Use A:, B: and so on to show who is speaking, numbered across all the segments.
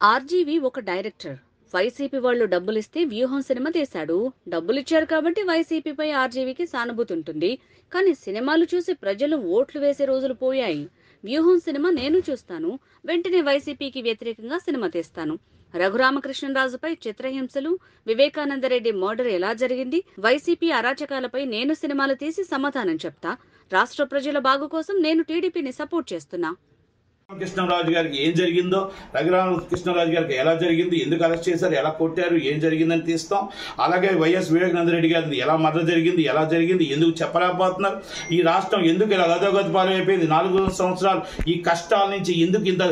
A: RGV ఒక director. YCP వాళ్ళు డబ్బులిస్తే వ్యూహం సినిమా తీశాడు. డబ్బులిచ్చారు కాబట్టి వైసీపీపై ఆర్జీవికి సానుభూతి ఉంటుంది. కానీ సినిమాలు చూసి ప్రజలు ఓట్లు వేసే రోజులు పోయాయి. వ్యూహం సినిమా నేను చూస్తాను, వెంటనే వైసీపీకి వ్యతిరేకంగా సినిమా తీస్తాను. రఘురామకృష్ణరాజుపై చిత్రహింసలు, వివేకానందరెడ్డి మర్డర్ ఎలా జరిగింది, వైసీపీ అరాచకాలపై నేను సినిమాలు తీసి సమాధానం చెప్తా. రాష్ట్ర ప్రజల బాగు కోసం నేను టీడీపీని సపోర్ట్ చేస్తున్నా.
B: కృష్ణరాజు గారికి ఏం జరిగిందో, రఘురామకృష్ణరాజు గారికి ఎలా జరిగింది, ఎందుకు అరెస్ట్ చేశారు, ఎలా కొట్టారు, ఏం జరిగిందని తీస్తాం. అలాగే వైఎస్ వివేకానందరెడ్డి గారిది ఎలా మర్డర్ జరిగింది, ఎలా జరిగింది, ఎందుకు చెప్పలేకపోతున్నారు, ఈ రాష్ట్రం ఎందుకు ఇలా అధోగతి పాలైపోయింది, 4 సంవత్సరాలు ఈ కష్టాల నుంచి ఎందుకు ఇంత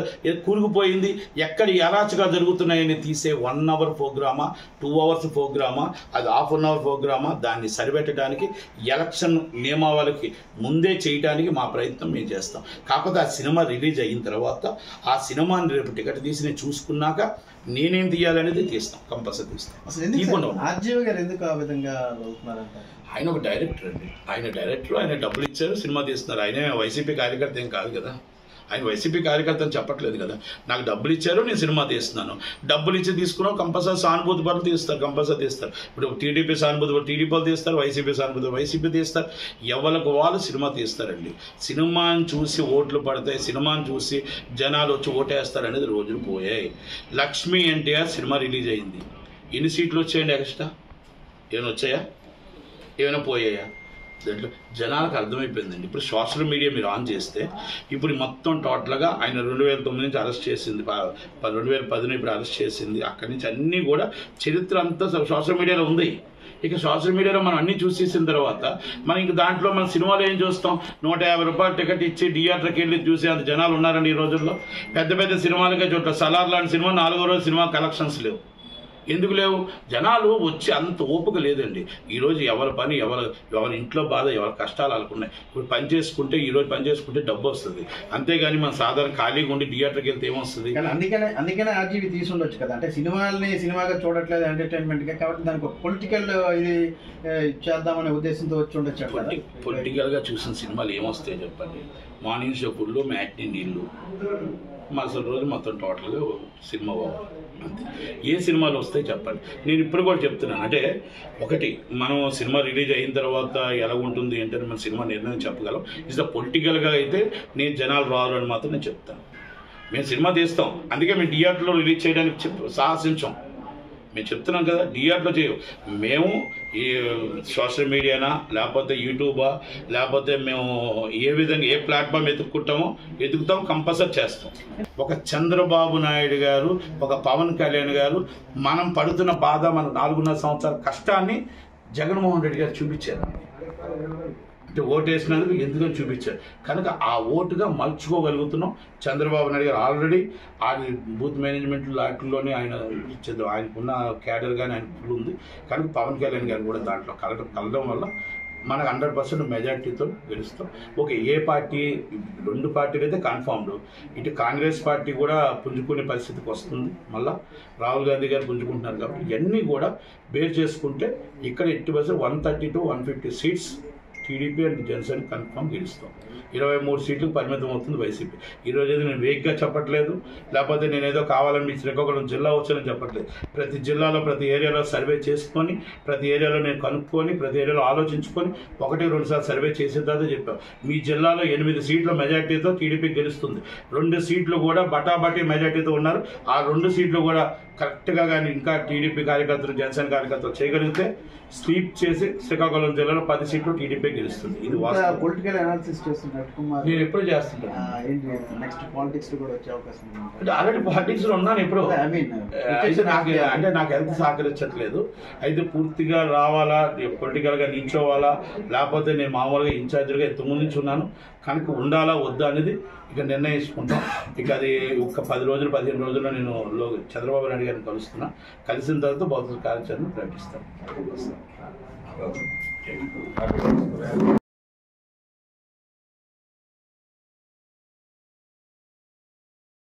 B: కూరుకుపోయింది, ఎక్కడ అరాచకాలు జరుగుతున్నాయని తీసే 1 hour ప్రోగ్రామా, 2 hours ప్రోగ్రామా, అది ½ an hour ప్రోగ్రామా, దాన్ని సరిపెట్టడానికి ఎలక్షన్ నియమావళికి ముందే చేయడానికి మా ప్రయత్నం మేము చేస్తాం. కాకపోతే ఆ సినిమా రిలీజ్ అయిన తర్వాత ఆ సినిమాని రేపు టికెట్ తీసి నేను చూసుకున్నాక నేనేం తీయాలనేది తీస్తాం, కంపల్సరీ తీస్తాం. ఆయన ఒక డైరెక్టర్ అండి, ఆయన డైరెక్టర్, ఆయన డబ్బులు ఇచ్చారు, సినిమా తీస్తున్నారు. ఆయన వైసీపీ కార్యకర్త ఏం కాదు కదా, ఆయన వైసీపీ కార్యకర్త అని చెప్పట్లేదు కదా. నాకు డబ్బులు ఇచ్చారు, నేను సినిమా తీస్తున్నాను. డబ్బులు ఇచ్చి తీసుకున్నాం, కంపల్సరీ సానుభూతి పనులు తీస్తారు, కంపల్సరీ తీస్తారు. ఇప్పుడు టీడీపీ సానుభూతి పనులు టీడీపీ వాళ్ళు తీస్తారు, వైసీపీ సానుభూతి వైసీపీ తీస్తారు. ఎవరికి వాళ్ళు సినిమా తీస్తారండి. సినిమాని చూసి ఓట్లు పడతాయి, సినిమాని చూసి జనాలు వచ్చి ఓటేస్తారు అనేది రోజులు పోయాయి. లక్ష్మీ ఎన్టీఆర్ సినిమా రిలీజ్ అయింది, ఎన్ని సీట్లు వచ్చాయండి ఎక్స్ట్రా? ఏమైనా వచ్చాయా? ఏమైనా పోయాయా? దాంట్లో జనాలకు అర్థమైపోయిందండి. ఇప్పుడు సోషల్ మీడియా మీరు ఆన్ చేస్తే ఇప్పుడు మొత్తం టోటల్గా ఆయన 2009 నుంచి అరెస్ట్ చేసింది, 2010 ఇప్పుడు అరెస్ట్ చేసింది. అక్కడి నుంచి అన్నీ కూడా చరిత్ర అంతా సోషల్ మీడియాలో ఉంది. ఇక సోషల్ మీడియాలో మనం అన్నీ చూసేసిన తర్వాత మనం ఇంక దాంట్లో మన సినిమాలో ఏం చూస్తాం, 150 రూపాయలు టికెట్ ఇచ్చి థియేటర్కి వెళ్ళి చూసే అంత జనాలు ఉన్నారండి ఈ రోజుల్లో. పెద్ద పెద్ద సినిమాలకే చోట్ల సలార్ లాంటి సినిమా 4వ రోజు సినిమా కలెక్షన్స్ లేవు. ఎందుకు లేవు? జనాలు వచ్చి అంత ఓపిక లేదండి. ఈరోజు ఎవరి పని ఎవరి ఇంట్లో బాధ, ఎవరి కష్టాలు అనుకున్నాయి. ఇప్పుడు పని చేసుకుంటే, ఈరోజు పని చేసుకుంటే డబ్బు వస్తుంది, అంతేగాని మనం సాధారణ ఖాళీగా ఉండి థియేటర్కి వెళ్తే ఏమొస్తుంది?
C: అందుకనే ఆర్జీవి తీసి ఉండొచ్చు కదా. అంటే సినిమాల్ని సినిమాగా చూడట్లేదు, ఎంటర్టైన్మెంట్గా, కాబట్టి దానికి ఒక పొలిటికల్ ఇది చేద్దామనే ఉద్దేశంతో వచ్చి ఉండొచ్చు.
B: పొలిటికల్గా చూసిన సినిమాలు ఏమొస్తాయి చెప్పండి? మార్నింగ్ షో ఫుల్లు, మ్యాట్నీ నీళ్ళు, మరుసటి రోజు మొత్తం టోటల్గా సినిమా పోవాలి అంతే. ఏ సినిమాలు వస్తాయి చెప్పండి? నేను ఇప్పుడు కూడా చెప్తున్నాను, అంటే ఒకటి మనం సినిమా రిలీజ్ అయిన తర్వాత ఎలా ఉంటుంది ఏంటని మన సినిమా నిర్ణయం చెప్పగలం. ఇస్ ద పొలిటికల్గా అయితే నేను జనాలు రారు అని మాత్రం నేను చెప్తాను. మేము సినిమా తీస్తాం, అందుకే మేము థియేటర్లో రిలీజ్ చేయడానికి సాహసించాం. మేము చెప్తున్నాం కదా, థియేటర్లో చేయవు. మేము ఈ సోషల్ మీడియానా, లేకపోతే యూట్యూబా, లేకపోతే మేము ఏ విధంగా ఏ ప్లాట్ఫామ్ ఎదుగుతాం, కంపల్సరీ చేస్తాం. ఒక చంద్రబాబు నాయుడు గారు, ఒక పవన్ కళ్యాణ్ గారు మనం పడుతున్న బాధ, మన 4.5 సంవత్సరాల కష్టాన్ని జగన్మోహన్ రెడ్డి గారు చూపించారు. అంటే ఓటు వేసినందుకు ఎందుకని చూపించారు కనుక ఆ ఓటుగా మలుచుకోగలుగుతున్నాం. చంద్రబాబు నాయుడు గారు ఆల్రెడీ ఆయన బూత్ మేనేజ్మెంట్ లాట్లోనే ఆయనకున్న క్యాడర్ కానీ ఆయన ఫుల్ ఉంది కనుక పవన్ కళ్యాణ్ గారు కూడా దాంట్లో కలడం వల్ల మనకు 100% మెజార్టీతో గెలుస్తాం. ఓకే, ఏ పార్టీ, 2 పార్టీలు అయితే కన్ఫామ్డ్. ఇటు కాంగ్రెస్ పార్టీ కూడా పుంజుకునే పరిస్థితికి వస్తుంది. మళ్ళీ రాహుల్ గాంధీ గారు పుంజుకుంటున్నారు కాబట్టి ఇవన్నీ కూడా బేర్ చేసుకుంటే ఇక్కడ 130 to 150 seats TDP and Janasena confirm గెలుస్తాం. 23 సీట్లకు పరిమితం అవుతుంది వైసీపీ. ఈరోజు ఏదో నేను వేగ్గా చెప్పట్లేదు, లేకపోతే నేనేదో కావాలని మీ శ్రీకాకుళం జిల్లా వచ్చానని చెప్పట్లేదు. ప్రతి జిల్లాలో, ప్రతి ఏరియాలో సర్వే చేసుకొని, ప్రతి ఏరియాలో నేను కనుక్కొని, ప్రతి ఏరియాలో ఆలోచించుకొని 1-2 సార్లు సర్వే చేసిన తర్వాత చెప్పాం. మీ జిల్లాలో 8 సీట్ల మెజార్టీతో టీడీపీ గెలుస్తుంది. 2 సీట్లు కూడా బటాబటీ మెజార్టీతో ఉన్నారు. ఆ 2 సీట్లు కూడా కరెక్ట్గా కానీ ఇంకా టీడీపీ కార్యకర్తలు, జనసేన కార్యకర్తలు చేయగలిగితే స్వీప్ చేసి శ్రీకాకుళం జిల్లాలో 10 సీట్లు టీడీపీ గెలుస్తుంది. ఇది
C: పొలిటికల్ అనాలిసిస్ చేస్తున్నారు
B: నేను ఎప్పుడు చేస్తుంటాను. అంటే ఆల్రెడీ పాలిటిక్స్ లో ఉన్నాను ఎప్పుడు. అంటే నాకు హెల్త్ సహకరించట్లేదు. అయితే పూర్తిగా రావాలా, పొలిటికల్ గా నిల్చోవాలా, లేకపోతే నేను మామూలుగా ఇన్ఛార్జిగా ఇంతకుముందు నుంచి ఉన్నాను కనుక ఉండాలా వద్దా అనేది ఇక నిర్ణయించుకుంటాం. ఇక అది ఒక 10 రోజులు 15 రోజుల్లో నేను చంద్రబాబు నాయుడు గారిని కలుస్తున్నా. కలిసిన తర్వాత భౌతిక కార్యాచరణ ప్రకటిస్తాను.